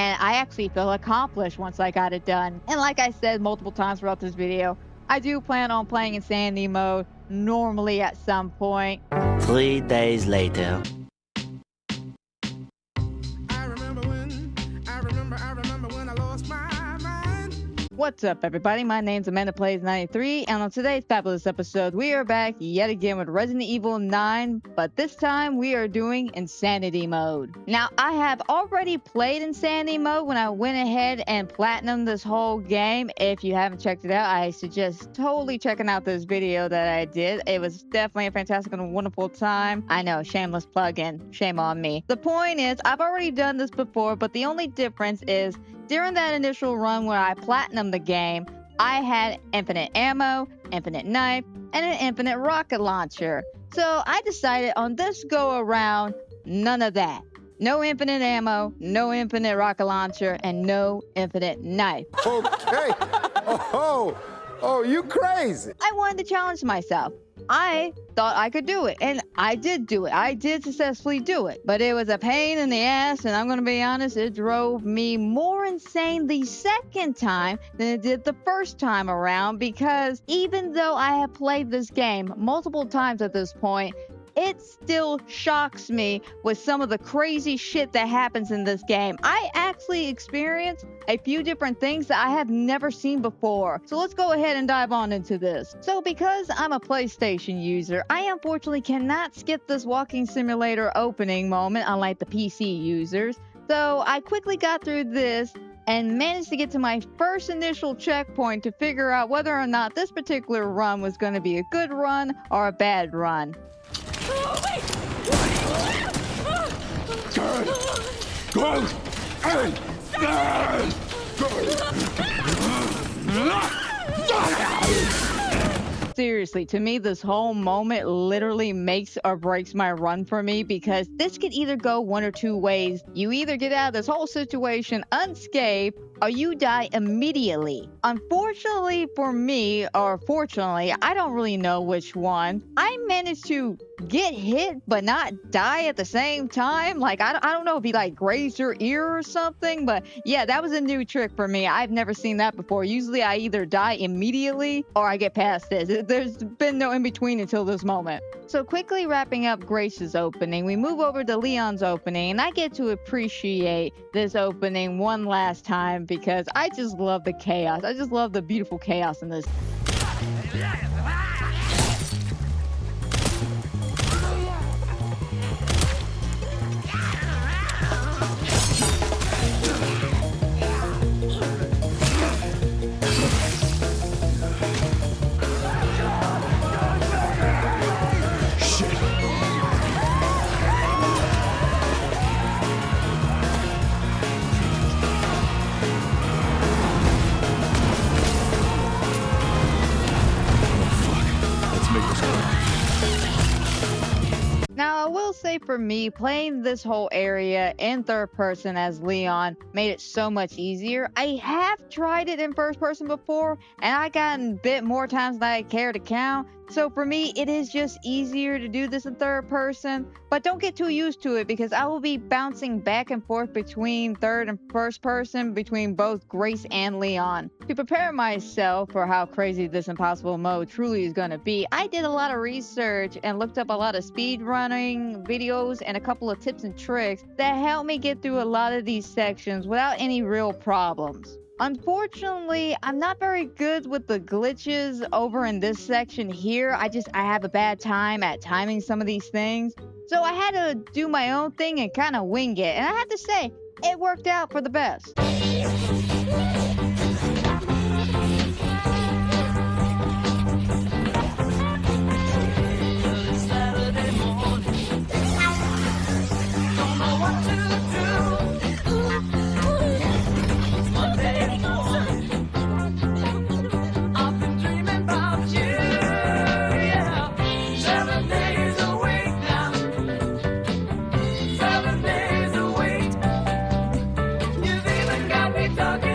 and I actually feel accomplished once I got it done. And like I said multiple times throughout this video, I do plan on playing Insanity mode normally at some point. 3 days later. What's up, everybody? My name's Amanda Plays 93, and on today's fabulous episode, we are back yet again with Resident Evil 9, but this time we are doing Insanity mode. Now, I have already played Insanity mode when I went ahead and platinumed this whole game. If you haven't checked it out, I suggest totally checking out this video that I did. It was definitely a fantastic and wonderful time. I know, shameless plug-in. Shame on me. The point is, I've already done this before, but the only difference is during that initial run where I platinumed the game, I had infinite ammo, infinite knife, and an infinite rocket launcher. So I decided on this go around, none of that. No infinite ammo, no infinite rocket launcher, and no infinite knife. Okay. Oh, you crazy. I wanted to challenge myself. I thought I could do it, and I did do it. I did successfully do it, but it was a pain in the ass, and I'm gonna be honest, it drove me more insane the second time than it did the first time around, because even though I have played this game multiple times at this point, it still shocks me with some of the crazy shit that happens in this game. I actually experienced a few different things that I have never seen before. So let's go ahead and dive on into this. So because I'm a PlayStation user, I unfortunately cannot skip this walking simulator opening moment unlike the PC users. So I quickly got through this and managed to get to my first initial checkpoint to figure out whether or not this particular run was going to be a good run or a bad run. Seriously, to me, this whole moment literally makes or breaks my run for me, because this could either go one or two ways. You either get out of this whole situation unscathed, or you die immediately. Unfortunately for me, or fortunately, I don't really know which one. I managed to get hit but not die at the same time. Like, I don't know if he like grazed your ear or something, but yeah, that was a new trick for me. I've never seen that before. Usually I either die immediately or I get past this. There's been no in between until this moment. So quickly wrapping up Grace's opening, we move over to Leon's opening, and I get to appreciate this opening one last time because I just love the chaos. I just love the beautiful chaos in this. Now, I will say for me, playing this whole area in third person as Leon made it so much easier. I have tried it in first person before, and I gotten bit more times than I care to count. So for me, it is just easier to do this in third person, but don't get too used to it because I will be bouncing back and forth between third and first person between both Grace and Leon. To prepare myself for how crazy this impossible mode truly is going to be, I did a lot of research and looked up a lot of speed running videos and a couple of tips and tricks that helped me get through a lot of these sections without any real problems. Unfortunately, I'm not very good with the glitches over in this section here. I have a bad time at timing some of these things. So I had to do my own thing and kind of wing it. And I have to say, it worked out for the best. Talking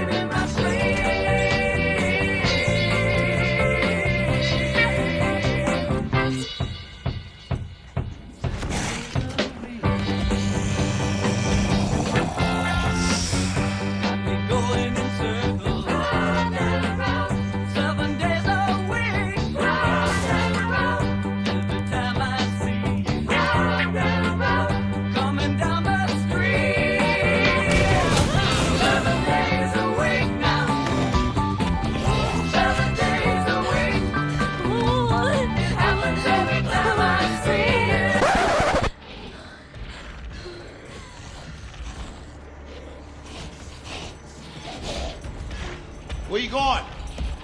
Where you going? I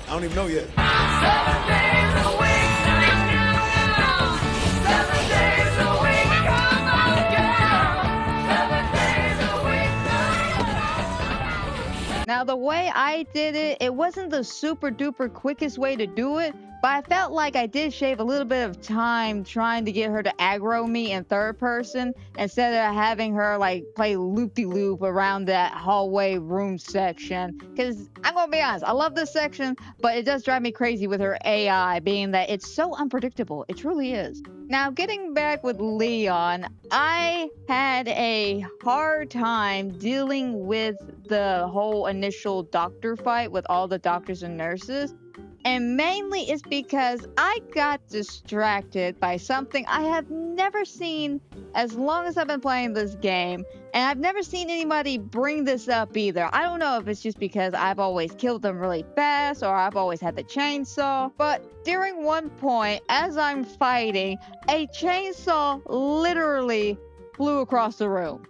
don't even know yet. 7 days a week. 7 days a week. Come on, girl. 7 days a week. Now, the way I did it, it wasn't the super duper quickest way to do it, but I felt like I did shave a little bit of time trying to get her to aggro me in third person instead of having her like play loop-de-loop around that hallway room section. Because I'm gonna be honest, I love this section, but it does drive me crazy with her AI, being that it's so unpredictable. It truly is. Now, getting back with Leon, I had a hard time dealing with the whole initial doctor fight with all the doctors and nurses. And mainly it's because I got distracted by something I have never seen as long as I've been playing this game. And I've never seen anybody bring this up either. I don't know if it's just because I've always killed them really fast or I've always had the chainsaw. But during one point, as I'm fighting, a chainsaw literally flew across the room.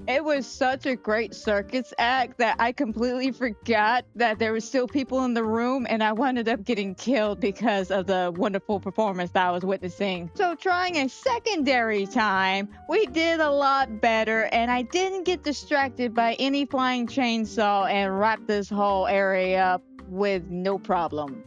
It was such a great circus act that I completely forgot that there were still people in the room, and I wound up getting killed because of the wonderful performance that I was witnessing. So trying a secondary time, we did a lot better, and I didn't get distracted by any flying chainsaw and wrap this whole area up with no problem.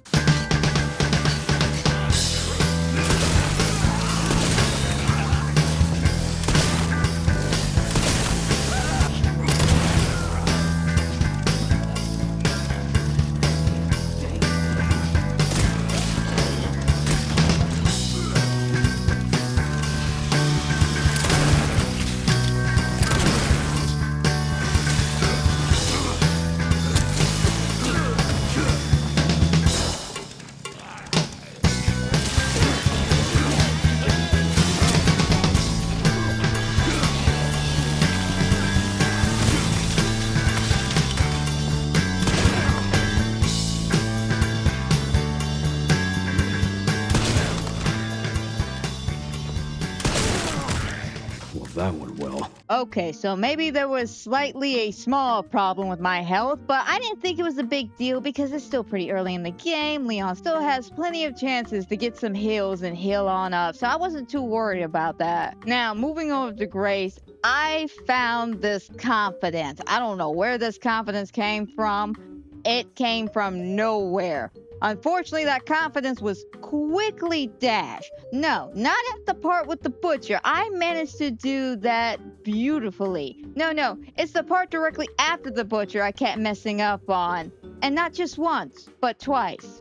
That went well. Okay, so maybe there was slightly a small problem with my health, but I didn't think it was a big deal because it's still pretty early in the game. Leon still has plenty of chances to get some heals and heal on up, so I wasn't too worried about that. Now, moving over to Grace, I found this confidence. I don't know where this confidence came from. It came from nowhere. Unfortunately, that confidence was quickly dashed. No, not at the part with the butcher. I managed to do that beautifully. No, it's the part directly after the butcher I kept messing up on. And not just once, but twice.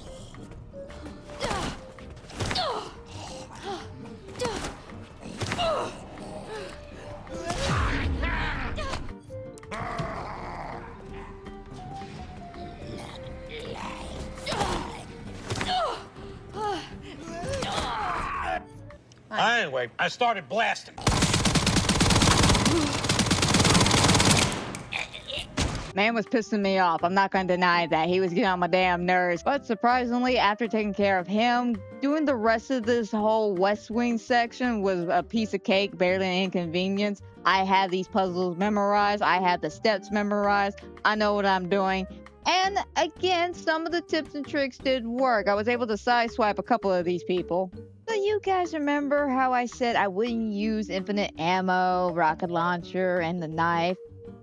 Anyway, I started blasting. Man was pissing me off. I'm not going to deny that. He was getting on my damn nerves. But surprisingly, after taking care of him, doing the rest of this whole West Wing section was a piece of cake, barely an inconvenience. I had these puzzles memorized. I had the steps memorized. I know what I'm doing. And again, some of the tips and tricks did work. I was able to sideswipe a couple of these people. So you guys remember how I said I wouldn't use infinite ammo, rocket launcher, and the knife?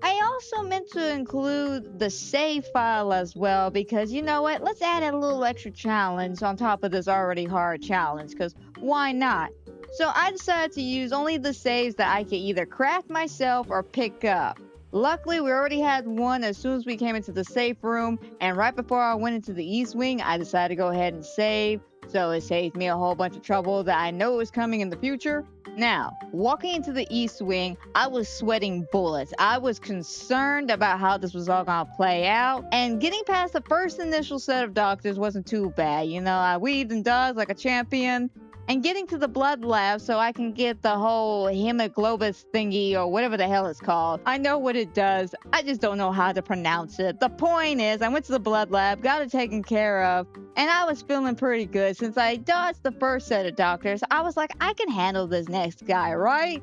I also meant to include the save file as well because, you know what, let's add a little extra challenge on top of this already hard challenge, because why not? So I decided to use only the saves that I could either craft myself or pick up. Luckily, we already had one as soon as we came into the safe room, and right before I went into the East Wing, I decided to go ahead and save, so it saved me a whole bunch of trouble that I know is coming in the future. Now, walking into the East Wing, I was sweating bullets. I was concerned about how this was all gonna play out, and getting past the first initial set of doctors wasn't too bad. You know, I weaved and dodged like a champion, and getting to the blood lab so I can get the whole hemoglobin thingy or whatever the hell it's called. I know what it does. I just don't know how to pronounce it. The point is, I went to the blood lab, got it taken care of, and I was feeling pretty good. Since I dodged the first set of doctors, I was like, I can handle this next guy, right?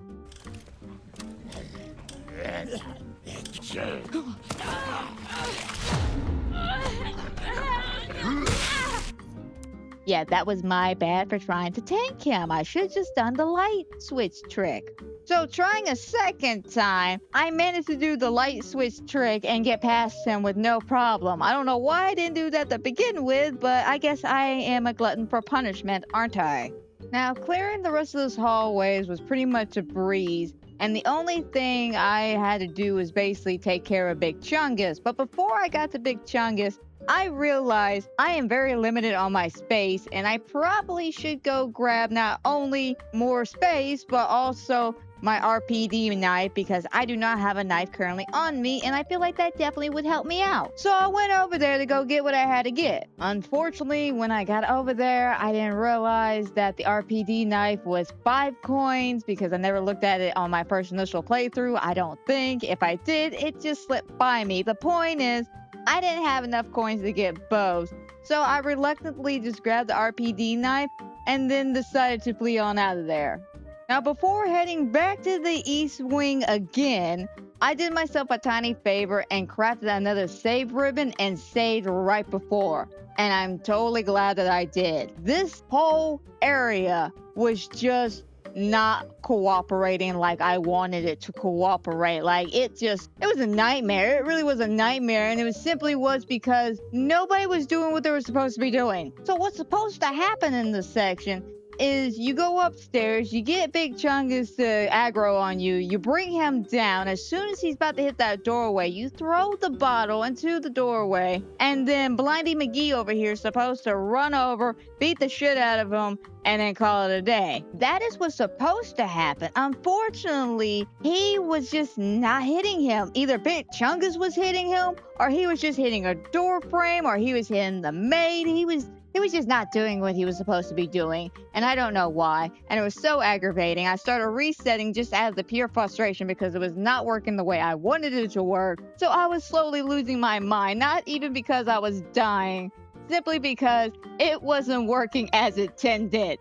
Yeah, that was my bad for trying to tank him. I should have just done the light switch trick. So trying a second time, I managed to do the light switch trick and get past him with no problem. I don't know why I didn't do that to begin with, but I guess I am a glutton for punishment, aren't I? Now, clearing the rest of those hallways was pretty much a breeze, and the only thing I had to do was basically take care of Big Chungus. But before I got to Big Chungus, I realized I am very limited on my space, and I probably should go grab not only more space, but also my RPD knife, because I do not have a knife currently on me, and I feel like that definitely would help me out. So I went over there to go get what I had to get. Unfortunately, when I got over there, I didn't realize that the RPD knife was 5 coins, because I never looked at it on my first initial playthrough. I don't think. If I did, it just slipped by me. The point is, I didn't have enough coins to get bows, so I reluctantly just grabbed the RPD knife and then decided to flee on out of there. Now, before heading back to the East Wing again, I did myself a tiny favor and crafted another save ribbon and saved right before. And I'm totally glad that I did. This whole area was just not cooperating like I wanted it to cooperate. Like, it was a nightmare. It really was a nightmare, and it was because nobody was doing what they were supposed to be doing. So what's supposed to happen in this section is you go upstairs, you get Big Chungus to aggro on you, you bring him down. As soon as he's about to hit that doorway, you throw the bottle into the doorway, and then Blindy McGee over here is supposed to run over, beat the shit out of him, and then call it a day. That is what's supposed to happen. Unfortunately, he was just not hitting him. Either Big Chungus was hitting him, or he was just hitting a door frame, or he was hitting the maid. He was just not doing what he was supposed to be doing, and I don't know why, and it was so aggravating. I started resetting just out of the pure frustration because it was not working the way I wanted it to work. So I was slowly losing my mind, not even because I was dying, simply because it wasn't working as intended.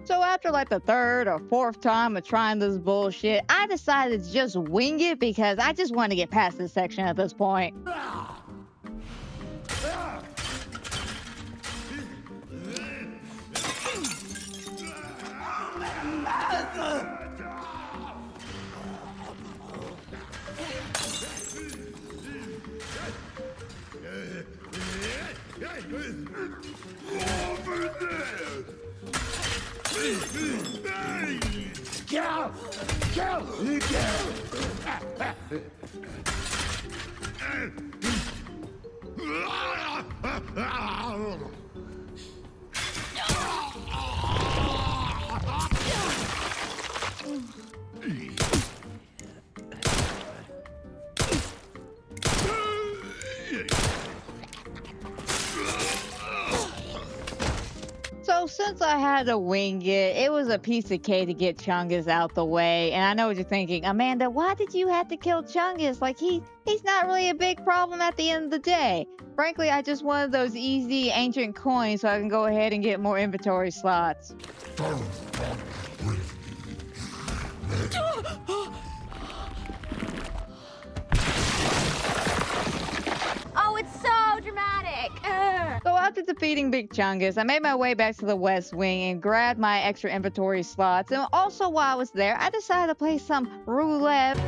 So after like the 3rd or 4th time of trying this bullshit, I decided to just wing it because I just wanted to get past this section at this point. So since I had to wing it, it was a piece of cake to get Chungus out the way. And I know what you're thinking, Amanda, why did you have to kill Chungus? Like, he's not really a big problem at the end of the day. Frankly, I just wanted those easy ancient coins so I can go ahead and get more inventory slots. Oh, it's so dramatic. Ugh. So after defeating Big Chungus, I made my way back to the West Wing and grabbed my extra inventory slots. And also while I was there, I decided to play some roulette.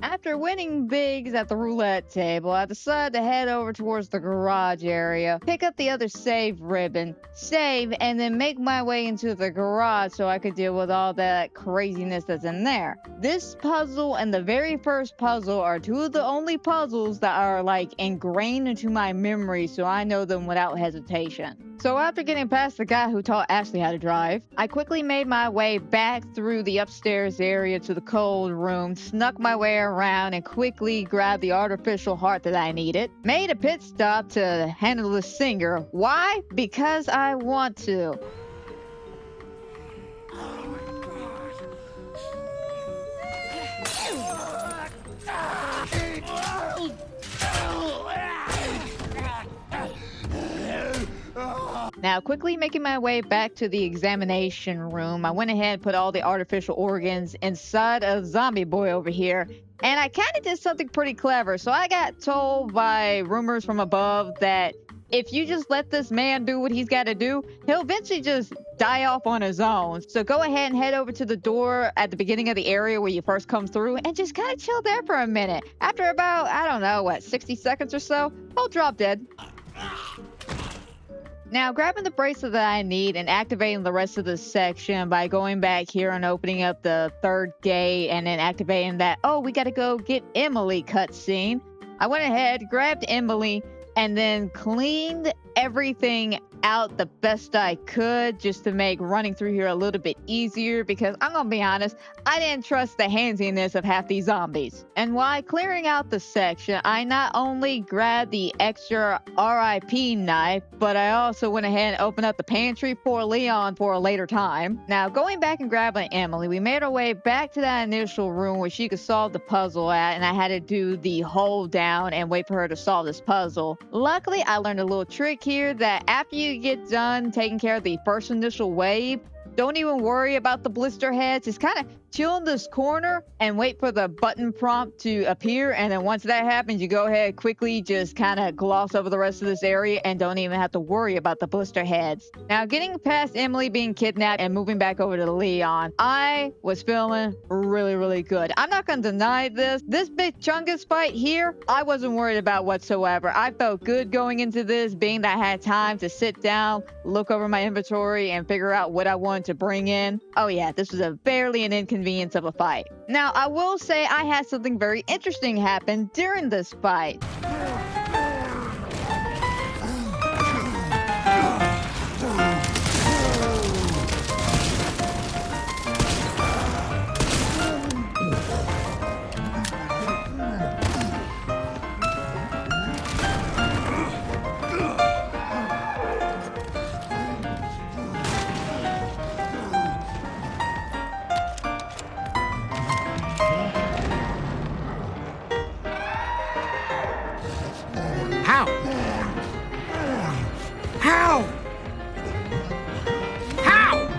After after winning bigs at the roulette table, I decided to head over towards the garage area, pick up the other save ribbon, save, and then make my way into the garage so I could deal with all that craziness that's in there. This puzzle and the very first puzzle are two of the only puzzles that are like ingrained into my memory, so I know them without hesitation. So after getting past the guy who taught Ashley how to drive, I quickly made my way back through the upstairs area to the cold room, snuck my way around, and quickly grabbed the artificial heart that I needed. Made a pit stop to handle the singer. Why? Because I want to. Now, quickly making my way back to the examination room, I went ahead and put all the artificial organs inside of Zombie Boy over here. And I kind of did something pretty clever. So I got told by rumors from above that if you just let this man do what he's got to do, he'll eventually just die off on his own. So go ahead and head over to the door at the beginning of the area where you first come through and just kind of chill there for a minute. After about, I don't know, 60 seconds or so, he'll drop dead. Now, grabbing the bracelet that I need and activating the rest of the section by going back here and opening up the third gate and then activating that, oh, we got to go get Emily cutscene. I went ahead, grabbed Emily, and then cleaned everything out the best I could just to make running through here a little bit easier, because I'm gonna be honest, I didn't trust the handsiness of half these zombies. And while clearing out the section, I not only grabbed the extra RIP knife, but I also went ahead and opened up the pantry for Leon for a later time. Now, going back and grabbing Emily, we made our way back to that initial room where she could solve the puzzle at, and I had to do the hold down and wait for her to solve this puzzle. Luckily, I learned a little trick here that after you get done taking care of the first initial wave, don't even worry about the blister heads. Just kind of chill in this corner and wait for the button prompt to appear. And then once that happens, you go ahead quickly, just kind of gloss over the rest of this area and don't even have to worry about the blister heads. Now, getting past Emily being kidnapped and moving back over to Leon, I was feeling really, really good. I'm not going to deny this. This big Chungus fight here, I wasn't worried about whatsoever. I felt good going into this, being that I had time to sit down, look over my inventory, and figure out what I wanted to bring in. Oh yeah, this was barely an inconvenience of a fight. Now, I will say I had something very interesting happen during this fight. How? How? How?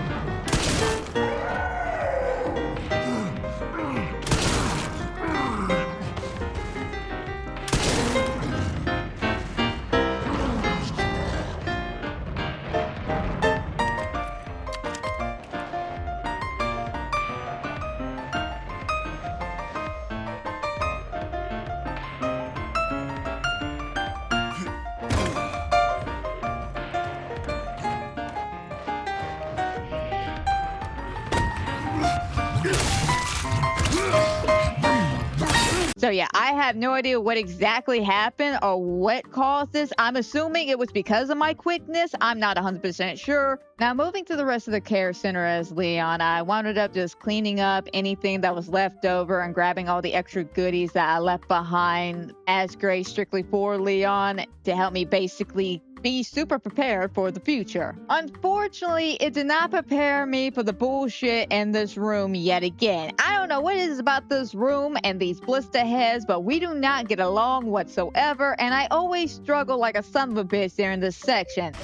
So yeah, I have no idea what exactly happened or what caused this. I'm assuming it was because of my quickness. I'm not 100% sure. Now, moving to the rest of the care center as Leon, I wound up just cleaning up anything that was left over and grabbing all the extra goodies that I left behind as Grace strictly for Leon to help me basically be super prepared for the future. Unfortunately, it did not prepare me for the bullshit in this room yet again. I don't know what it is about this room and these blister heads, but we do not get along whatsoever, and I always struggle like a son of a bitch during this section.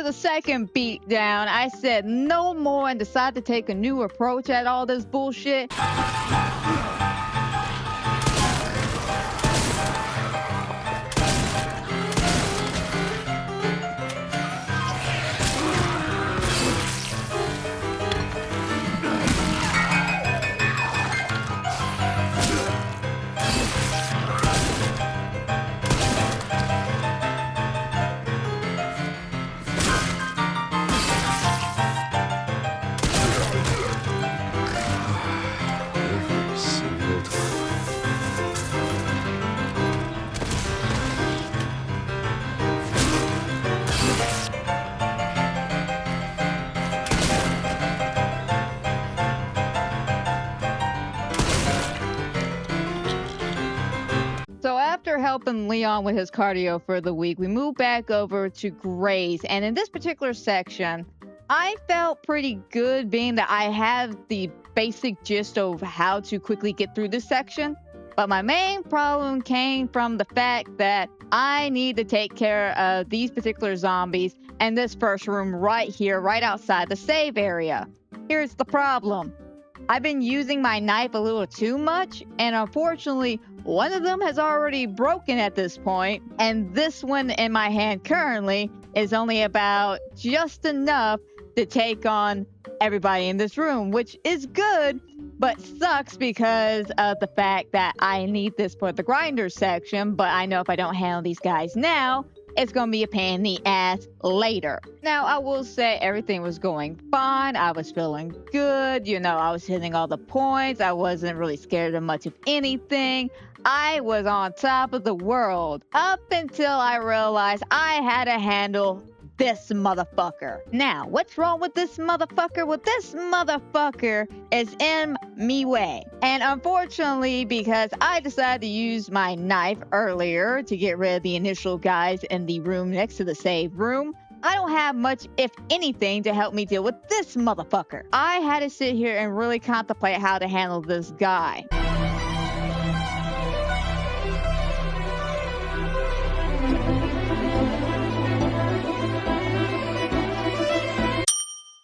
the second beat down, I said no more and decided to take a new approach at all this bullshit. Every single time. So after helping Leon with his cardio for the week, we moved back over to Gray's. And in this particular section, I felt pretty good being that I have the basic gist of how to quickly get through this section. But my main problem came from the fact that I need to take care of these particular zombies in this first room right here, right outside the save area. Here's the problem. I've been using my knife a little too much, and unfortunately, one of them has already broken at this point, and this one in my hand currently is only about just enough to take on everybody in this room, which is good, but sucks because of the fact that I need this for the grinder section, but I know if I don't handle these guys now, it's going to be a pain in the ass later. Now, I will say everything was going fine. I was feeling good. You know, I was hitting all the points. I wasn't really scared of much of anything. I was on top of the world up until I realized I had to handle this motherfucker. Now, what's wrong with this motherfucker? Well, this motherfucker is in me way. And unfortunately, because I decided to use my knife earlier to get rid of the initial guys in the room next to the save room, I don't have much, if anything, to help me deal with this motherfucker. I had to sit here and really contemplate how to handle this guy.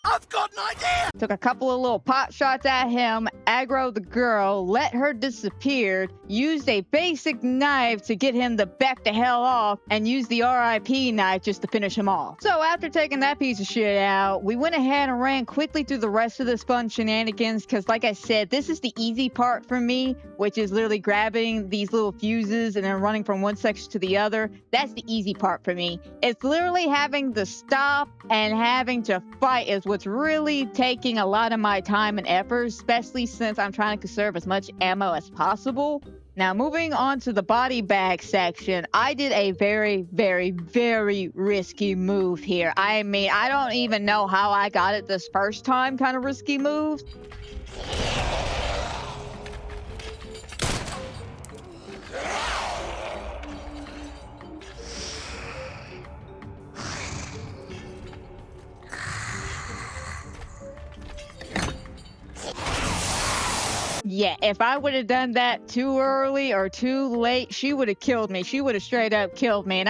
I've got an idea! Took a couple of little pot shots at him, aggroed the girl, let her disappear, used a basic knife to get him to back the hell off, and used the RIP knife just to finish him off. So after taking that piece of shit out, we went ahead and ran quickly through the rest of this fun shenanigans, because like I said, this is the easy part for me, which is literally grabbing these little fuses and then running from one section to the other. That's the easy part for me. It's literally having to stop and having to fight is what's really taking a lot of my time and effort, especially since I'm trying to conserve as much ammo as possible. Now, moving on to the body bag section, I did a very, very, very risky move here. I mean, I don't even know how I got it this first time, kind of risky move. Yeah, if I would have done that too early or too late, she would have killed me. She would have straight up killed me. And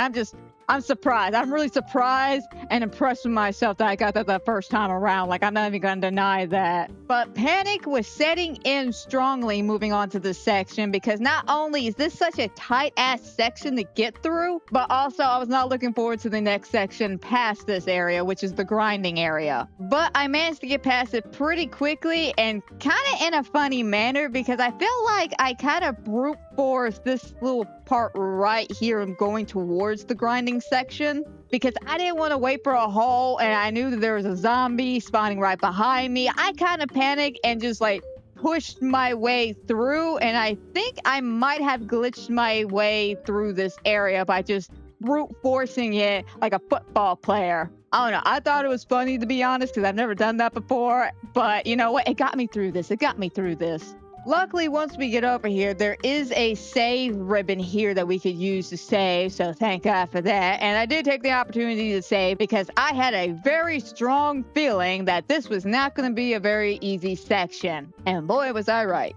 I'm surprised. I'm really surprised and impressed with myself that I got that the first time around. Like, I'm not even going to deny that. But panic was setting in strongly moving on to this section, because not only is this such a tight-ass section to get through, but also I was not looking forward to the next section past this area, which is the grinding area. But I managed to get past it pretty quickly and kind of in a funny manner, because I feel like I kind of brute forced this little part right here and going towards the grinding section, because I didn't want to wait for a hole and I knew that there was a zombie spawning right behind me. I kind of panicked and just like pushed my way through, and I think I might have glitched my way through this area by just brute forcing it like a football player. I don't know. I thought it was funny, to be honest, because I've never done that before, but you know what? It got me through this. It got me through this. Luckily, once we get over here, there is a save ribbon here that we could use to save, so thank God for that. And I did take the opportunity to save because I had a very strong feeling that this was not going to be a very easy section. And boy, was I right.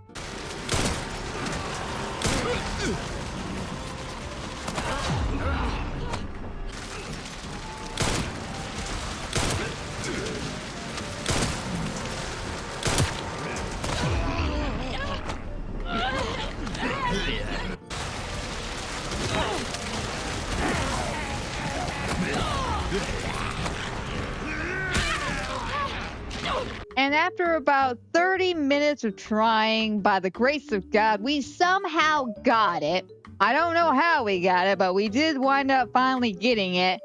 And after about 30 minutes of trying, by the grace of God, we somehow got it. I don't know how we got it, but we did wind up finally getting it.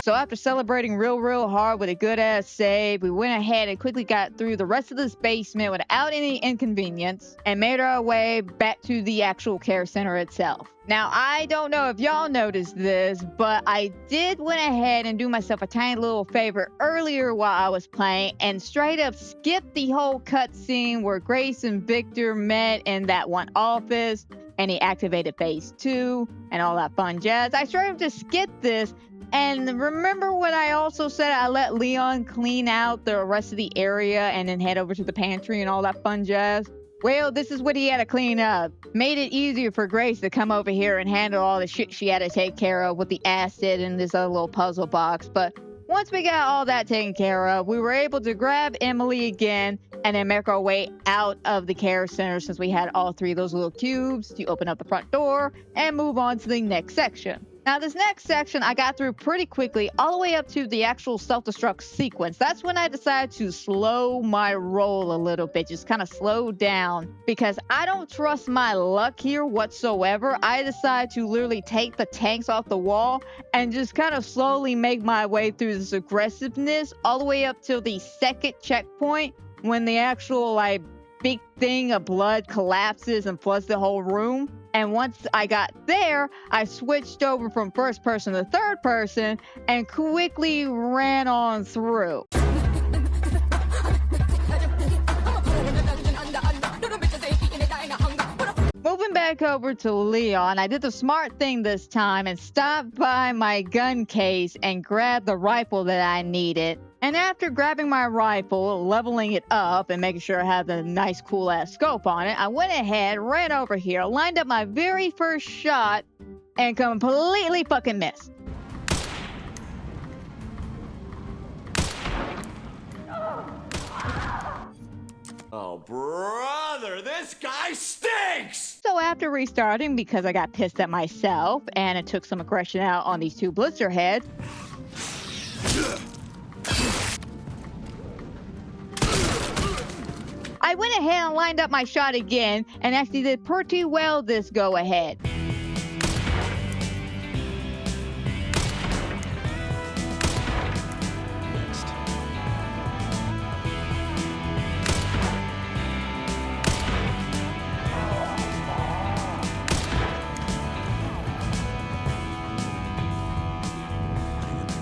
So after celebrating real hard with a good ass save, we went ahead and quickly got through the rest of this basement without any inconvenience and made our way back to the actual care center itself. Now, I don't know if y'all noticed this, but I did went ahead and do myself a tiny little favor earlier while I was playing and straight up skipped the whole cutscene where Grace and Victor met in that one office and he activated phase 2 and all that fun jazz. I straight up just skipped this. And remember when I also said I let Leon clean out the rest of the area and then head over to the pantry and all that fun jazz? Well, this is what he had to clean up. Made it easier for Grace to come over here and handle all the shit she had to take care of with the acid and this other little puzzle box. But once we got all that taken care of, we were able to grab Emily again and then make our way out of the care center since we had all 3 of those little cubes to open up the front door and move on to the next section. Now, this next section I got through pretty quickly, all the way up to the actual self-destruct sequence. That's when I decided to slow my roll a little bit, just kind of slow down, because I don't trust my luck here whatsoever. I decided to literally take the tanks off the wall and just kind of slowly make my way through this aggressiveness all the way up till the second checkpoint when the actual, big thing of blood collapses and floods the whole room. And once I got there, I switched over from first person to third person and quickly ran on through. Moving back over to Leon, I did the smart thing this time and stopped by my gun case and grabbed the rifle that I needed. And after grabbing my rifle, leveling it up, and making sure I had the nice cool-ass scope on it, I went ahead, ran over here, lined up my very first shot, and completely fucking missed. Oh, brother, this guy stinks! So after restarting, because I got pissed at myself, and it took some aggression out on these 2 blister heads, I went ahead and lined up my shot again and actually did pretty well this go ahead.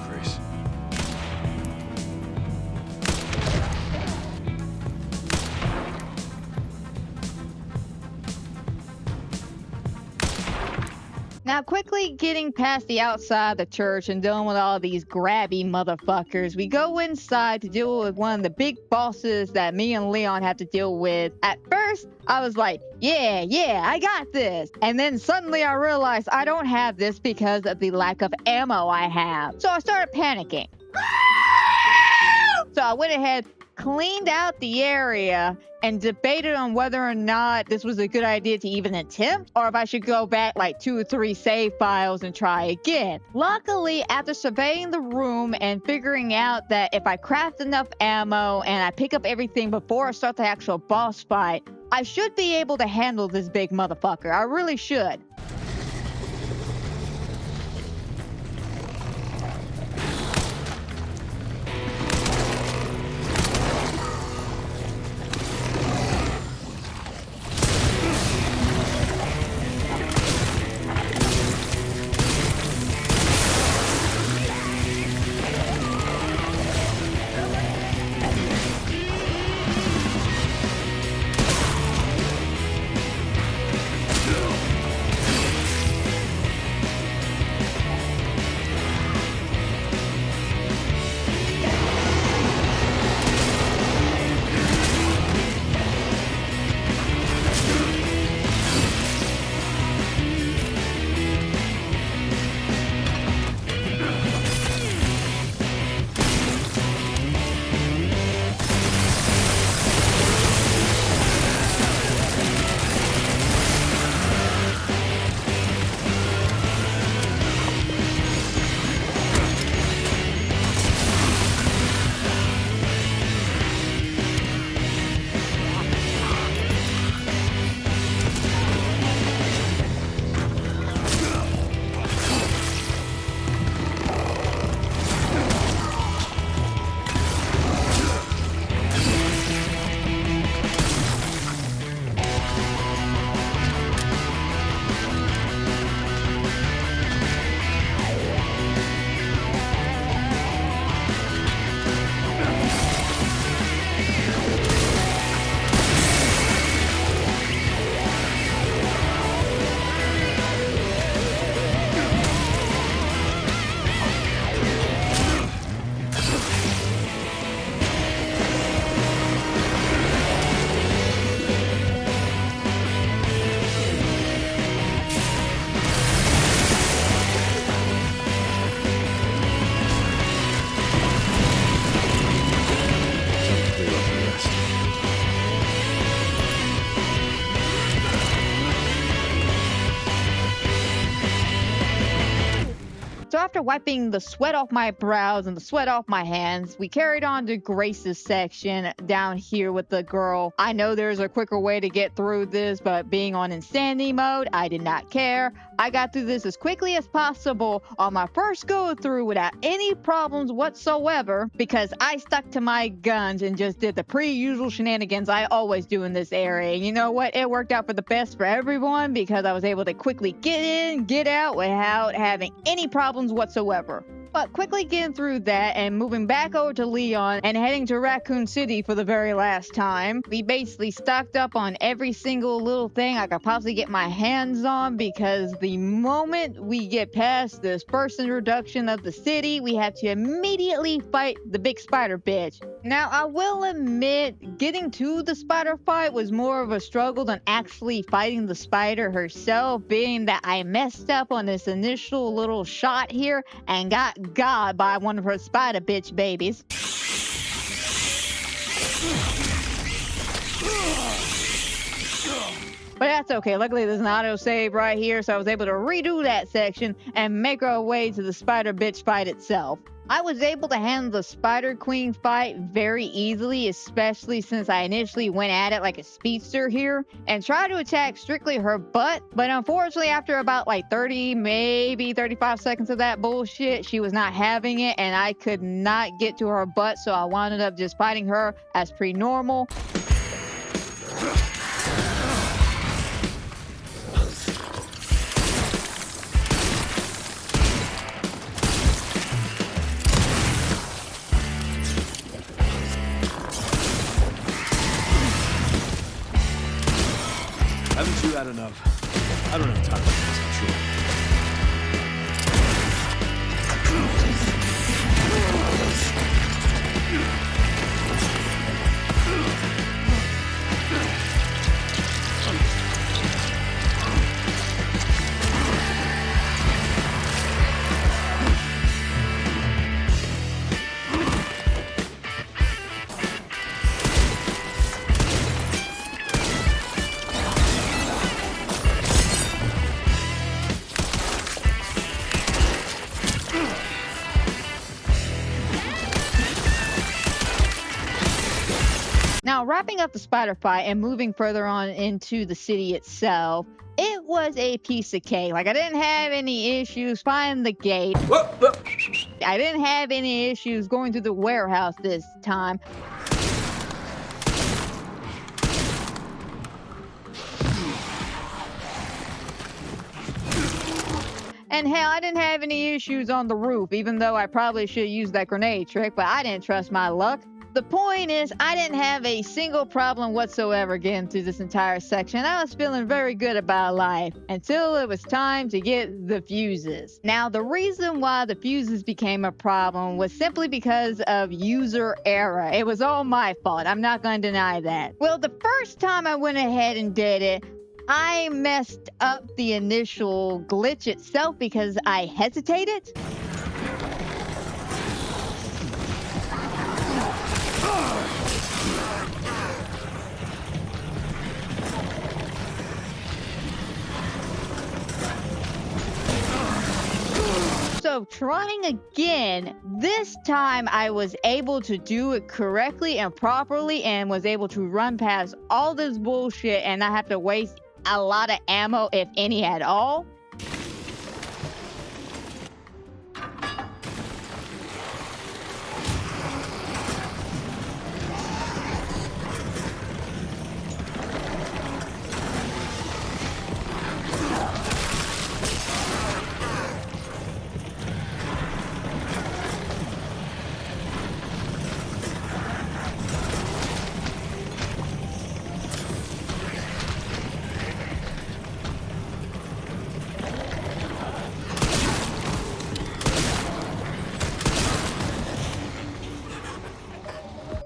Grace. Now, quickly getting past the outside of the church and dealing with all these grabby motherfuckers, we go inside to deal with one of the big bosses that me and Leon have to deal with. At first, I was like, yeah, I got this. And then suddenly I realized I don't have this because of the lack of ammo I have. So I started panicking. So I went ahead, cleaned out the area and debated on whether or not this was a good idea to even attempt, or if I should go back like 2 or 3 save files and try again. Luckily, after surveying the room and figuring out that if I craft enough ammo and I pick up everything before I start the actual boss fight, I should be able to handle this big motherfucker. I really should. So after wiping the sweat off my brows and the sweat off my hands, we carried on to Grace's section down here with the girl. I know there's a quicker way to get through this, but being on insanity mode, I did not care. I got through this as quickly as possible on my first go through without any problems whatsoever, because I stuck to my guns and just did the pre-usual shenanigans I always do in this area. And you know what? It worked out for the best for everyone, because I was able to quickly get in, get out without having any problems whatsoever. But quickly getting through that and moving back over to Leon and heading to Raccoon City for the very last time, we basically stocked up on every single little thing I could possibly get my hands on, because the moment we get past this first introduction of the city, we have to immediately fight the big spider bitch. Now, I will admit, getting to the spider fight was more of a struggle than actually fighting the spider herself, being that I messed up on this initial little shot here and got by one of her spider bitch babies. But that's okay. Luckily, there's an autosave right here, so I was able to redo that section and make our way to the spider bitch fight itself. I was able to handle the Spider Queen fight very easily, especially since I initially went at it like a speedster here and tried to attack strictly her butt. But unfortunately, after about like 30, maybe 35 seconds of that bullshit, she was not having it and I could not get to her butt, so I wound up just fighting her as pretty normal. Haven't you had enough? I don't have time for this, I'm sure. wrapping up the spider fight and moving further on into the city itself, it was a piece of cake. Like, I didn't have any issues finding the gate. I didn't have any issues going through the warehouse this time. And hell, I didn't have any issues on the roof, even though I probably should use that grenade trick, but I didn't trust my luck. The point is, I didn't have a single problem whatsoever getting through this entire section. I was feeling very good about life until it was time to get the fuses. Now, the reason why the fuses became a problem was simply because of user error. It was all my fault. I'm not going to deny that. Well, the first time I went ahead and did it, I messed up the initial glitch itself because I hesitated. So trying again, this time I was able to do it correctly and properly and was able to run past all this bullshit and not have to waste a lot of ammo, if any at all.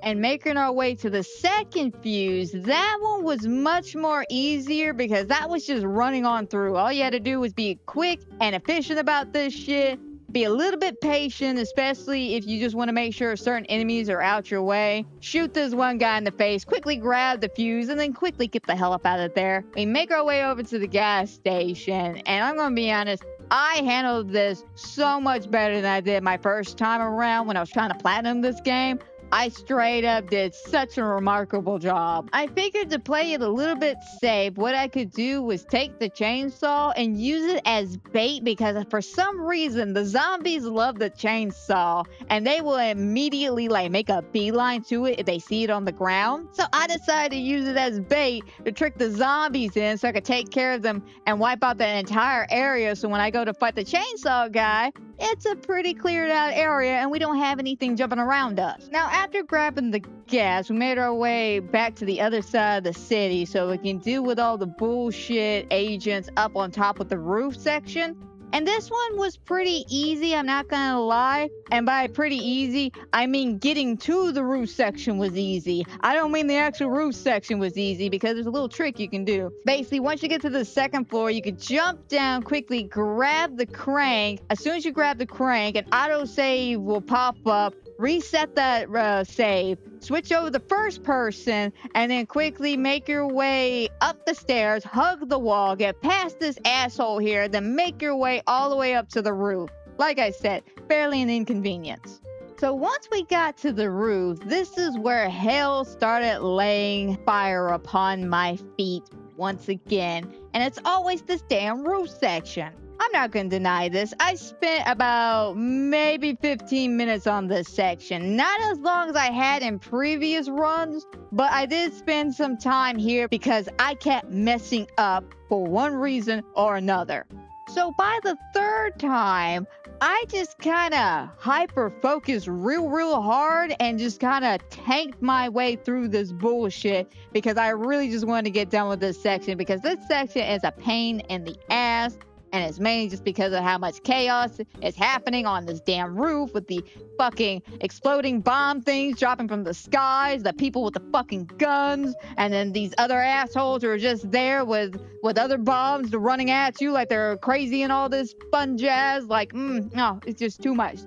And making our way to the second fuse, that one was much more easier because that was just running on through. All you had to do was be quick and efficient about this shit. Be a little bit patient, especially if you just want to make sure certain enemies are out your way. Shoot this one guy in the face, quickly grab the fuse, and then quickly get the hell up out of there. We make our way over to the gas station, and I'm going to be honest, I handled this so much better than I did my first time around when I was trying to platinum this game. I straight up did such a remarkable job. I figured to play it a little bit safe, what I could do was take the chainsaw and use it as bait because for some reason the zombies love the chainsaw and they will immediately like make a beeline to it if they see it on the ground. So I decided to use it as bait to trick the zombies in so I could take care of them and wipe out that entire area so when I go to fight the chainsaw guy, it's a pretty cleared out area and we don't have anything jumping around us. Now, after grabbing the gas, we made our way back to the other side of the city so we can deal with all the bullshit agents up on top of the roof section. And this one was pretty easy, I'm not gonna lie. And by pretty easy, I mean getting to the roof section was easy. I don't mean the actual roof section was easy because there's a little trick you can do. Basically, once you get to the second floor, you can jump down quickly, grab the crank. As soon as you grab the crank, an autosave will pop up. Reset that save, switch over the first person, and then quickly make your way up the stairs, hug the wall, get past this asshole here, then make your way all the way up to the roof. Like I said, barely an inconvenience. So once we got to the roof, this is where hell started laying fire upon my feet once again, and it's always this damn roof section. I'm not going to deny this. I spent about maybe 15 minutes on this section. Not as long as I had in previous runs, but I did spend some time here because I kept messing up for one reason or another. So by the third time, I just kind of hyper-focused real hard and just kind of tanked my way through this bullshit because I really just wanted to get done with this section because this section is a pain in the ass. And it's mainly just because of how much chaos is happening on this damn roof with the fucking exploding bomb things dropping from the skies, the people with the fucking guns, and then these other assholes who are just there with other bombs running at you like they're crazy and all this fun jazz. Like, no, it's just too much,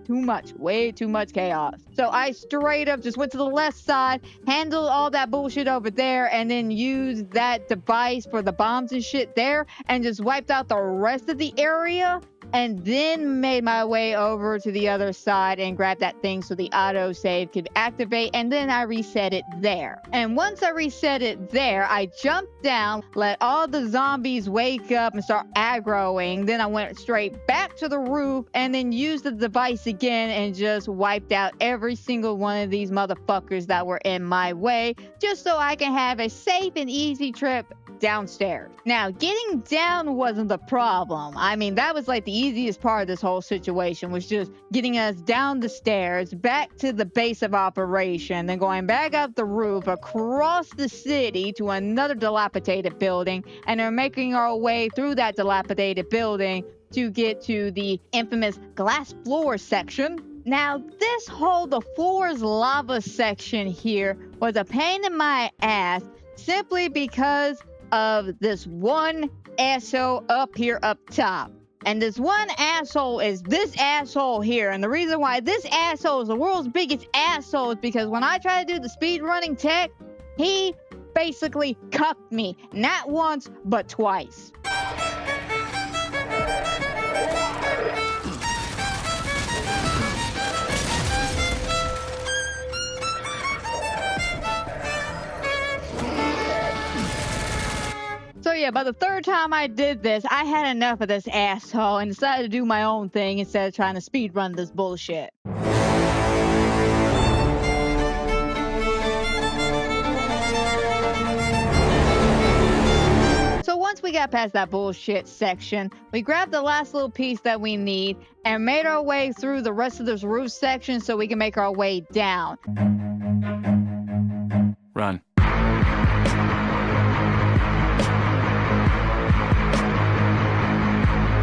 way too much chaos. So I straight up just went to the left side, handled all that bullshit over there, and then used that device for the bombs and shit there, and just wiped out the rest of the area. and then made my way over to the other side and grabbed that thing so the autosave could activate, and then I reset it there. And once I reset it there, I jumped down, let all the zombies wake up and start aggroing. Then I went straight back to the roof and then used the device again and just wiped out every single one of these motherfuckers that were in my way, just so I can have a safe and easy trip downstairs. Now, getting down wasn't the problem. I mean, that was like the easiest part of this whole situation, was just getting us down the stairs, back to the base of operation, then going back up the roof, across the city to another dilapidated building, and then making our way through that dilapidated building to get to the infamous glass floor section. Now, this whole the floor's lava section here was a pain in my ass simply because of this one asshole up here up top. And this one asshole is this asshole here. And the reason why this asshole is the world's biggest asshole is because when I tried to do the speed running tech, he basically cucked me. Not once, but twice. So yeah, by the third time I did this, I had enough of this asshole and decided to do my own thing instead of trying to speed run this bullshit. So once we got past that bullshit section, we grabbed the last little piece that we need and made our way through the rest of this roof section so we can make our way down. Run.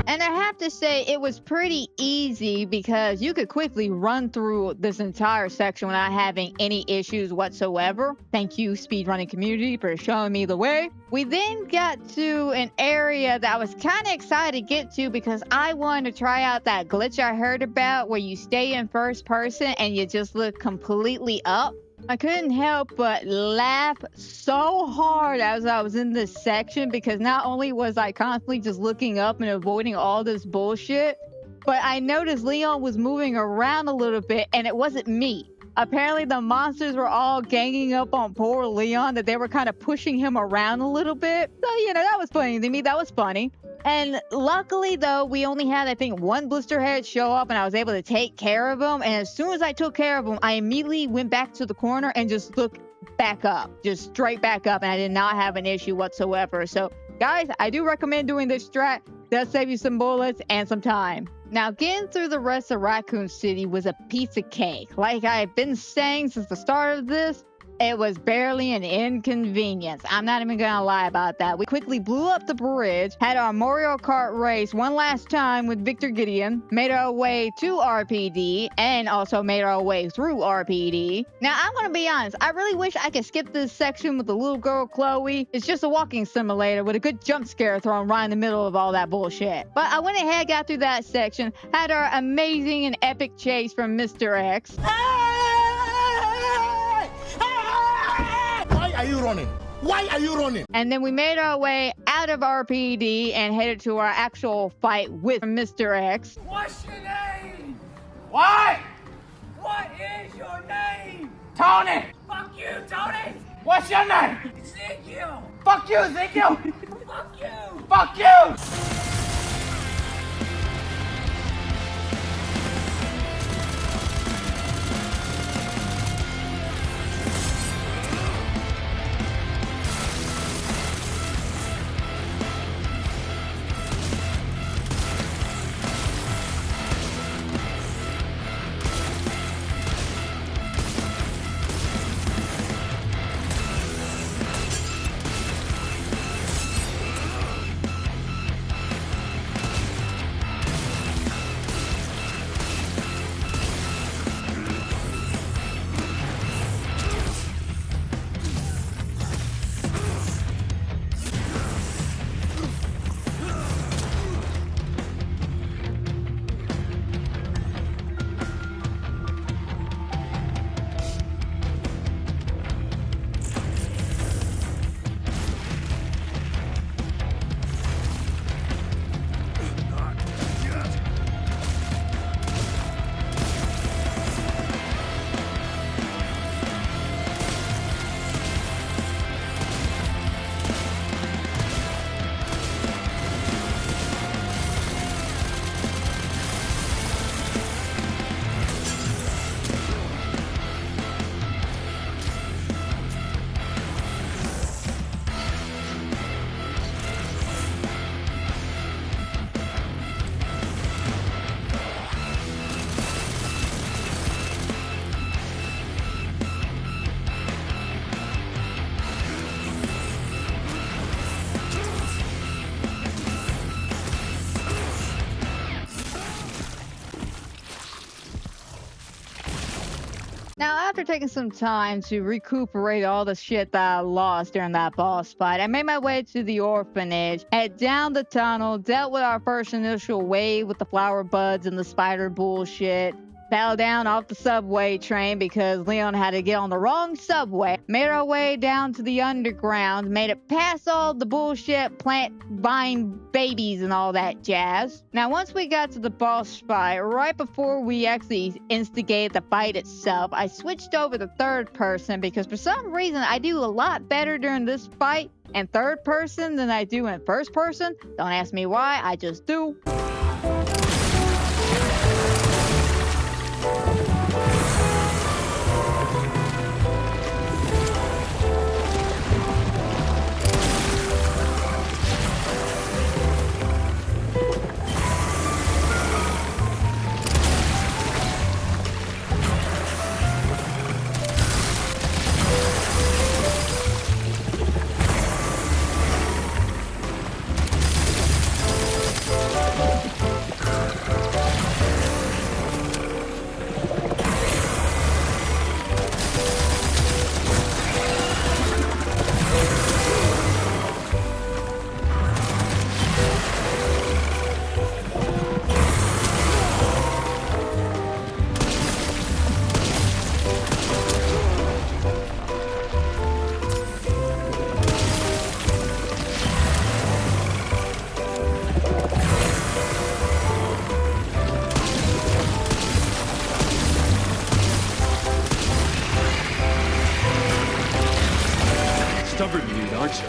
And I have to say, it was pretty easy because you could quickly run through this entire section without having any issues whatsoever. Thank you, speedrunning community, for showing me the way. We then got to an area that I was kind of excited to get to because I wanted to try out that glitch I heard about where you stay in first person and you just look completely up. I couldn't help but laugh so hard as I was in this section because not only was I constantly just looking up and avoiding all this bullshit, but I noticed Leon was moving around a little bit and it wasn't me. Apparently the monsters were all ganging up on poor Leon, that they were kind of pushing him around a little bit. So, you know, that was funny to me. That was funny. And luckily, though, we only had, I think, one blister head show up and I was able to take care of him. And as soon as I took care of him, I immediately went back to the corner and just looked back up, just straight back up. And I did not have an issue whatsoever. So, guys, I do recommend doing this strat. It does save you some bullets and some time. Now, getting through the rest of Raccoon City was a piece of cake. Like I've been saying since the start of this, it was barely an inconvenience. I'm not even gonna lie about that. We quickly blew up the bridge, had our Mario Kart race one last time with Victor Gideon, made our way to RPD, and also made our way through RPD. Now, I'm gonna be honest, I really wish I could skip this section with the little girl Chloe. It's just a walking simulator with a good jump scare thrown right in the middle of all that bullshit. But I went ahead, got through that section, had our amazing and epic chase from Mr. X. Why are you running? Why are you running? And then we made our way out of RPD and headed to our actual fight with Mr. X. What's your name? What? What is your name? Tony! Fuck you, Tony! What's your name? Ezekiel! Fuck you, Ezekiel! Fuck you! Fuck you! Now, after taking some time to recuperate all the shit that I lost during that boss fight, I made my way to the orphanage, head down the tunnel, dealt with our first initial wave with the flower buds and the spider bullshit, fell down off the subway train because Leon had to get on the wrong subway, made our way down to the underground, made it past all the bullshit plant vine babies and all that jazz. Now, once we got to the boss fight, right before we actually instigated the fight itself, I switched over to third person because for some reason I do a lot better during this fight in third person than I do in first person. Don't ask me why, I just do. Stubborn dude, aren't you?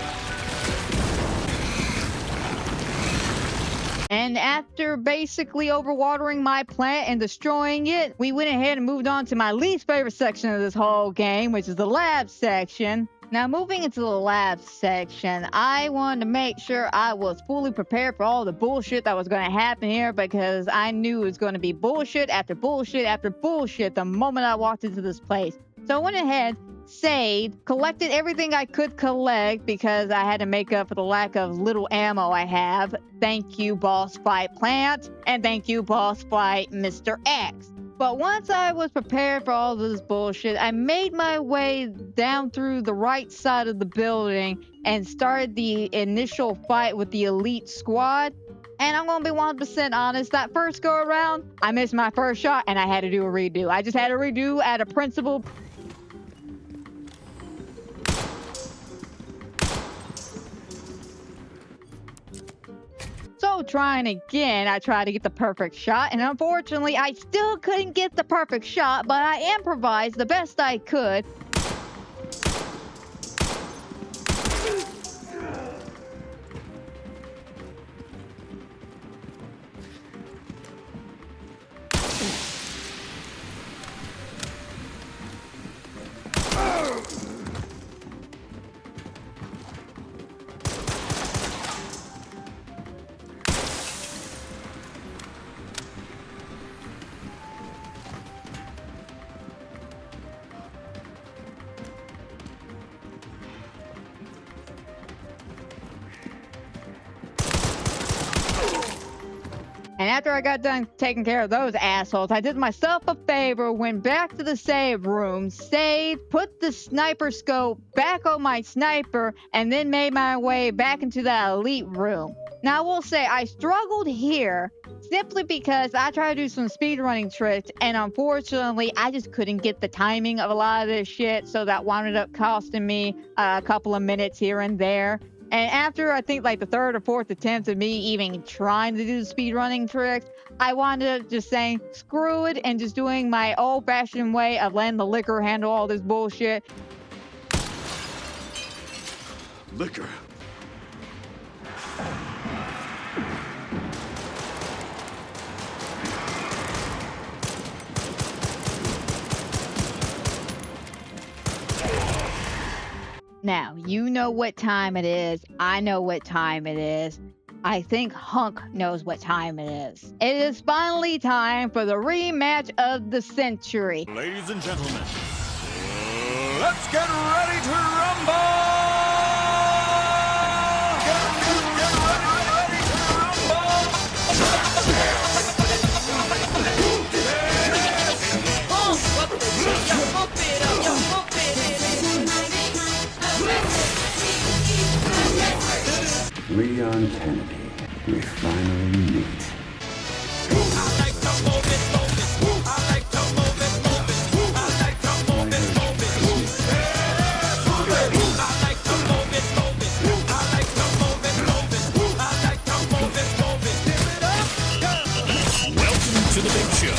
And after basically overwatering my plant and destroying it, we went ahead and moved on to my least favorite section of this whole game, which is the lab section. Now, moving into the lab section, I wanted to make sure I was fully prepared for all the bullshit that was going to happen here because I knew it was going to be bullshit after bullshit after bullshit the moment I walked into this place. So I went ahead, saved, collected everything I could collect because I had to make up for the lack of little ammo I have. Thank you, Boss Fight Plant, and thank you, Boss Fight Mr. X. But once I was prepared for all this bullshit, I made my way down through the right side of the building and started the initial fight with the elite squad. And I'm going to be 100% honest, that first go around, I missed my first shot and I had to do a redo. I just had to redo at a principal. So trying again, I tried to get the perfect shot, and unfortunately, I still couldn't get the perfect shot, but I improvised the best I could. And after I got done taking care of those assholes, I did myself a favor, went back to the save room, saved, put the sniper scope back on my sniper, and then made my way back into that elite room. Now, I will say I struggled here simply because I tried to do some speedrunning tricks, and unfortunately, I just couldn't get the timing of a lot of this shit, so that wound up costing me a couple of minutes here and there. And after, I think, like the third or fourth attempt of me even trying to do the speedrunning tricks, I wound up just saying, screw it, and just doing my old-fashioned way of letting the liquor handle all this bullshit. Liquor. Now, you know what time it is. I know what time it is. I think Hunk knows what time it is. It is finally time for the rematch of the century. Ladies and gentlemen, let's get ready to rumble! Get ready to rumble! Kennedy, we finally meet. Welcome to the big show.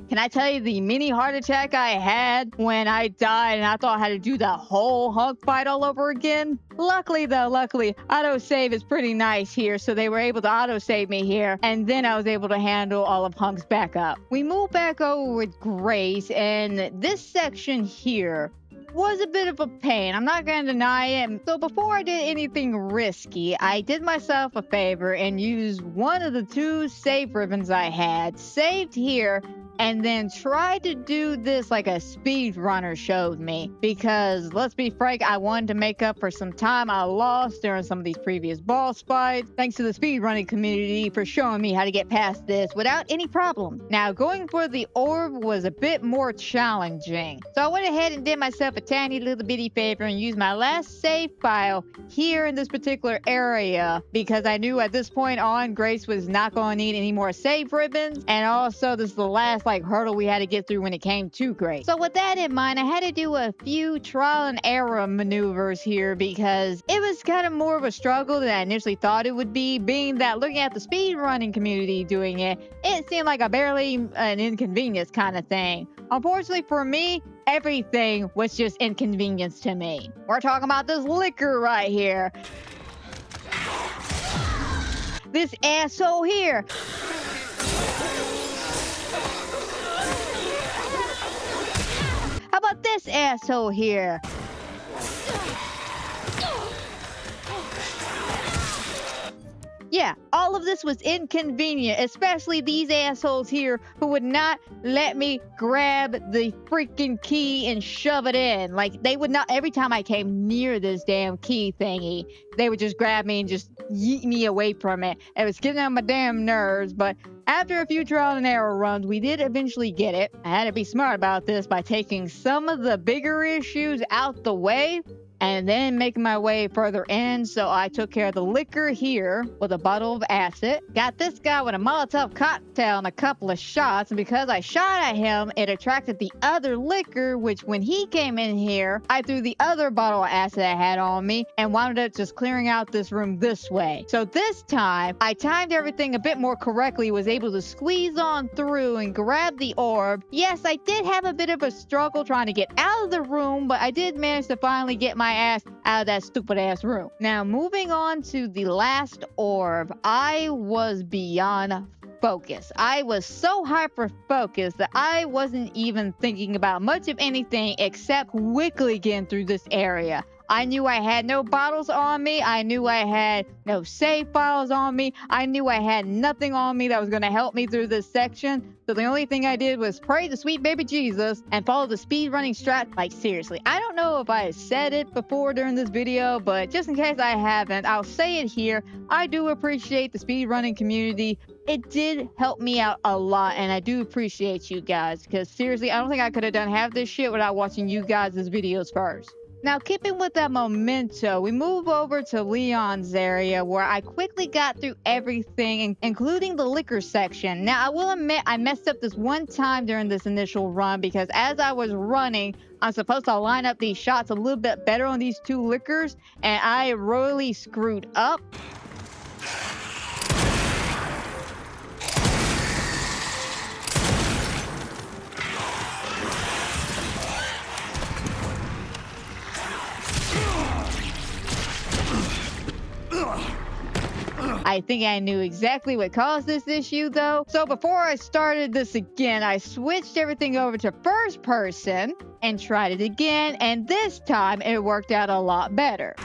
Can I tell you the mini heart attack I had when I died and I thought I had to do the whole hunk fight all over again? Luckily, autosave is pretty nice here, so they were able to autosave me here, and then I was able to handle all of Hunk's backup. We moved back over with Grace, and this section here was a bit of a pain. I'm not going to deny it. So before I did anything risky, I did myself a favor and used one of the 2 save ribbons I had, saved here, and then tried to do this like a speedrunner showed me. Because, let's be frank, I wanted to make up for some time I lost during some of these previous boss fights. Thanks to the speedrunning community for showing me how to get past this without any problem. Now, going for the orb was a bit more challenging. So I went ahead and did myself a tiny little bitty favor and used my last save file here in this particular area. Because I knew at this point on, Grace was not going to need any more save ribbons. And also, this is the last hurdle we had to get through when it came to Grace. So with that in mind, I had to do a few trial and error maneuvers here because it was kind of more of a struggle than I initially thought it would be, being that looking at the speedrunning community doing it, it seemed like a barely an inconvenience kind of thing. Unfortunately for me, everything was just inconvenience to me. We're talking about this liquor right here. This asshole here. How about this asshole here? Yeah, all of this was inconvenient, especially these assholes here who would not let me grab the freaking key and shove it in. Like, they would not, every time I came near this damn key thingy, they would just grab me and just yeet me away from it. It was getting on my damn nerves, but after a few trial and error runs, we did eventually get it. I had to be smart about this by taking some of the bigger issues out the way and then making my way further in. So I took care of the liquor here with a bottle of acid. Got this guy with a Molotov cocktail and a couple of shots. And because I shot at him, it attracted the other liquor, which when he came in here, I threw the other bottle of acid I had on me and wound up just clearing out this room this way. So this time, I timed everything a bit more correctly, was able to squeeze on through and grab the orb. Yes, I did have a bit of a struggle trying to get out of the room, but I did manage to finally get my ass out of that stupid ass room. Now, moving on to the last orb, I was beyond focused. I was so hyper focused that I wasn't even thinking about much of anything except quickly getting through this area. I knew I had no bottles on me. I knew I had no save files on me. I knew I had nothing on me that was going to help me through this section. So the only thing I did was pray to sweet baby Jesus and follow the speed running strat. Like, seriously, I don't know if I said it before during this video, but just in case I haven't, I'll say it here. I do appreciate the speed running community. It did help me out a lot, and I do appreciate you guys, because seriously, I don't think I could have done half this shit without watching you guys' videos first. Now, keeping with that memento, we move over to Leon's area where I quickly got through everything, including the liquor section. Now, I will admit I messed up this one time during this initial run because as I was running, I'm supposed to line up these shots a little bit better on these two liquors, and I royally screwed up. I think I knew exactly what caused this issue though. So before I started this again, I switched everything over to first person and tried it again, and this time it worked out a lot better.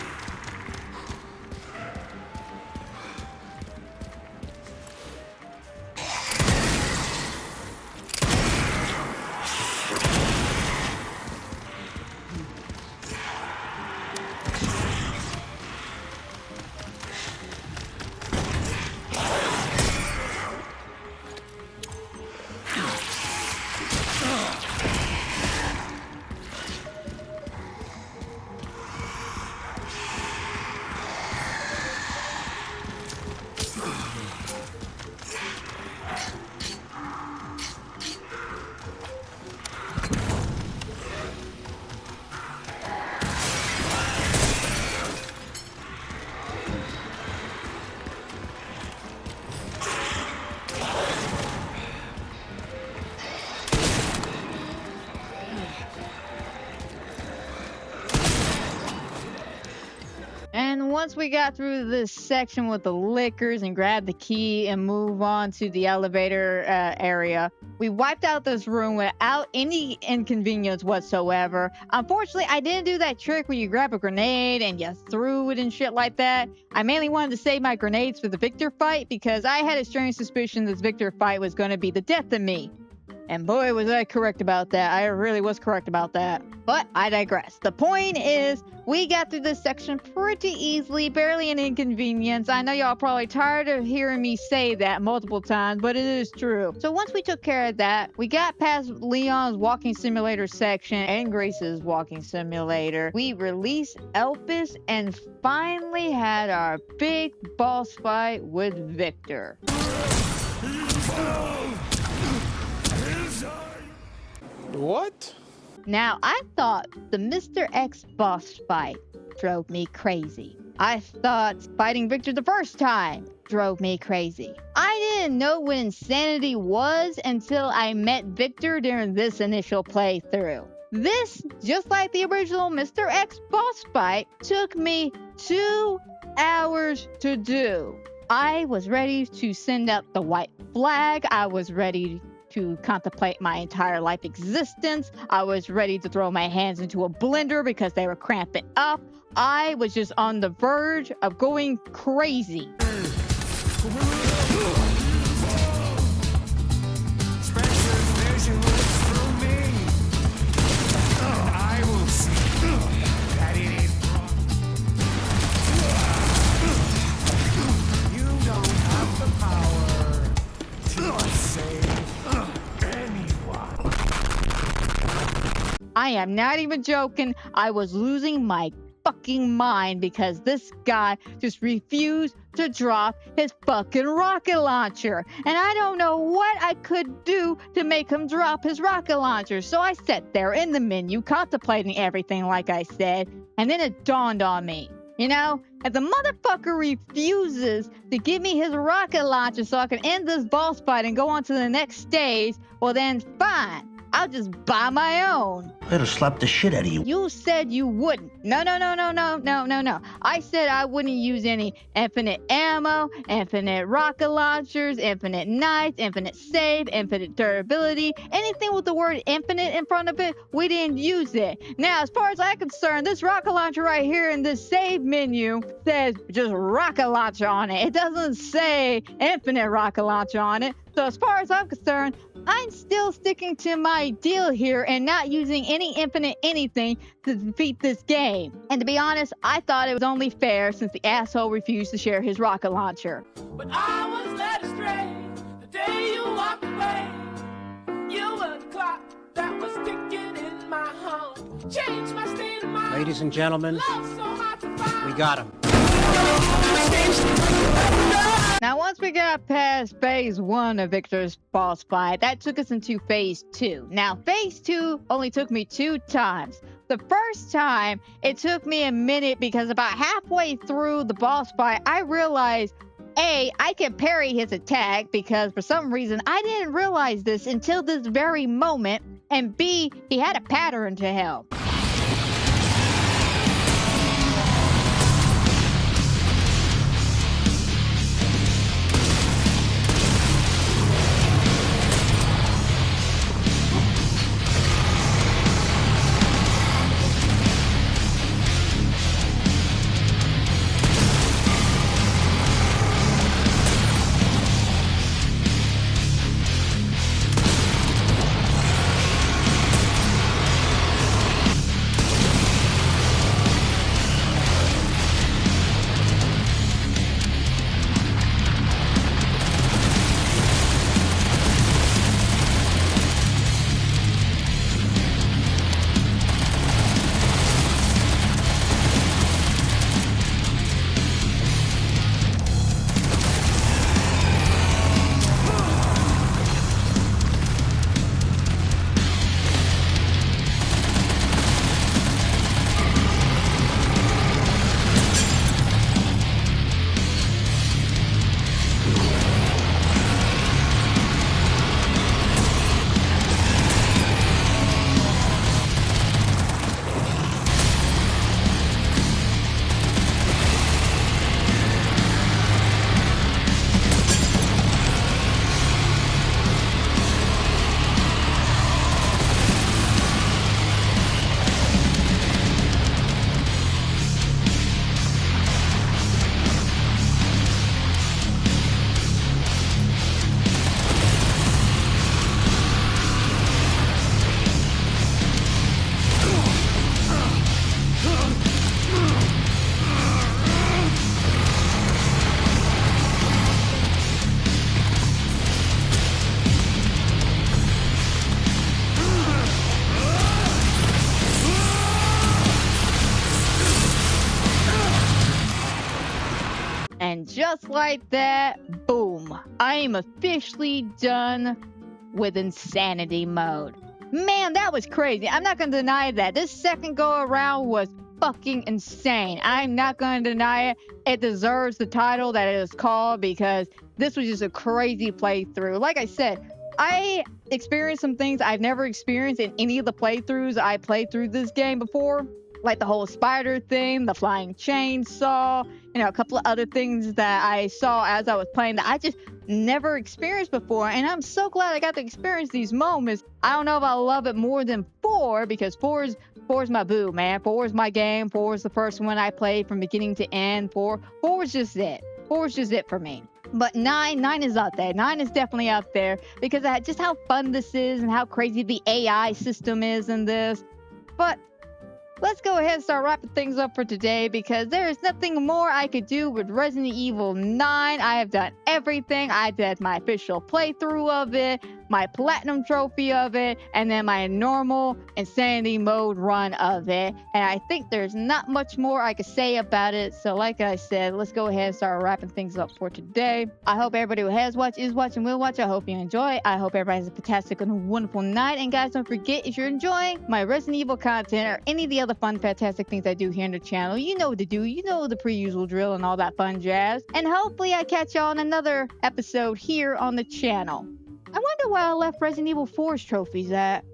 And once we got through this section with the liquors and grabbed the key and move on to the elevator area, we wiped out this room without any inconvenience whatsoever. Unfortunately, I didn't do that trick where you grab a grenade and you threw it and shit like that. I mainly wanted to save my grenades for the Victor fight because I had a strange suspicion this Victor fight was going to be the death of me. And boy, was I correct about that. I really was correct about that. But I digress. The point is, we got through this section pretty easily, barely an inconvenience. I know y'all probably tired of hearing me say that multiple times, but it is true. So once we took care of that, we got past Leon's walking simulator section and Grace's walking simulator. We released Elpis and finally had our big boss fight with Victor. What? Now, I thought the Mr. X boss fight drove me crazy. I thought fighting Victor the first time drove me crazy. I didn't know what insanity was until I met Victor during this initial playthrough. This, just like the original Mr. X boss fight, took me 2 hours to do. I was ready to send out the white flag. I was ready to contemplate my entire life existence. I was ready to throw my hands into a blender because they were cramping up. I was just on the verge of going crazy. I am not even joking. I was losing my fucking mind because this guy just refused to drop his fucking rocket launcher. And I don't know what I could do to make him drop his rocket launcher. So I sat there in the menu contemplating everything like I said. And then it dawned on me. You know, if the motherfucker refuses to give me his rocket launcher so I can end this boss fight and go on to the next stage, well then fine. I'll just buy my own. It'll slap the shit out of you. You said you wouldn't. No. I said I wouldn't use any infinite ammo, infinite rocket launchers, infinite knives, infinite save, infinite durability. Anything with the word infinite in front of it, we didn't use it. Now, as far as I'm concerned, this rocket launcher right here in this save menu says just rocket launcher on it. It doesn't say infinite rocket launcher on it. So as far as I'm concerned, I'm still sticking to my deal here and not using any infinite anything to defeat this game. And to be honest, I thought it was only fair since the asshole refused to share his rocket launcher. But I was led astray the day you walked away. You were the clock that was ticking in my home. Changed my state of mind. Ladies and gentlemen, Love so hard to find. we got him. Now, once we got past phase 1 of Victor's boss fight, that took us into phase 2. Now, phase 2 only took me 2 times. The first time, it took me a minute because about halfway through the boss fight, I realized, A, I can parry his attack because for some reason, I didn't realize this until this very moment, and B, he had a pattern to him. just like that, boom, I am officially done with insanity mode. Man, that was crazy. I'm not gonna deny that. This second go around was fucking insane. I'm not gonna deny it. It deserves the title that it is called because this was just a crazy playthrough. Like I said, I experienced some things I've never experienced in any of the playthroughs I played through this game before. Like the whole spider thing, the flying chainsaw, a couple of other things that I saw as I was playing that I just never experienced before. And I'm so glad I got to experience these moments. I don't know if I love it more than 4 because 4 is my boo, man. 4 is my game. 4 is the first one I played from beginning to end. 4 is just it. 4 is just it for me. But 9 is up there. 9 is definitely up there because of just how fun this is and how crazy the AI system is in this. But let's go ahead and start wrapping things up for today because there is nothing more I could do with Resident Evil 9. I have done everything. I did my official playthrough of it, my platinum trophy of it, and then my normal insanity mode run of it. And I think there's not much more I could say about it. So like I said, let's go ahead and start wrapping things up for today. I hope everybody who has watched, is watching, will watch. I hope you enjoy. I hope everybody has a fantastic and wonderful night. And guys, don't forget, if you're enjoying my Resident Evil content or any of the other fun, fantastic things I do here on the channel, you know what to do. You know the pre-usual drill and all that fun jazz. And hopefully I catch y'all on another episode here on the channel. I wonder where I left Resident Evil 4's trophies at.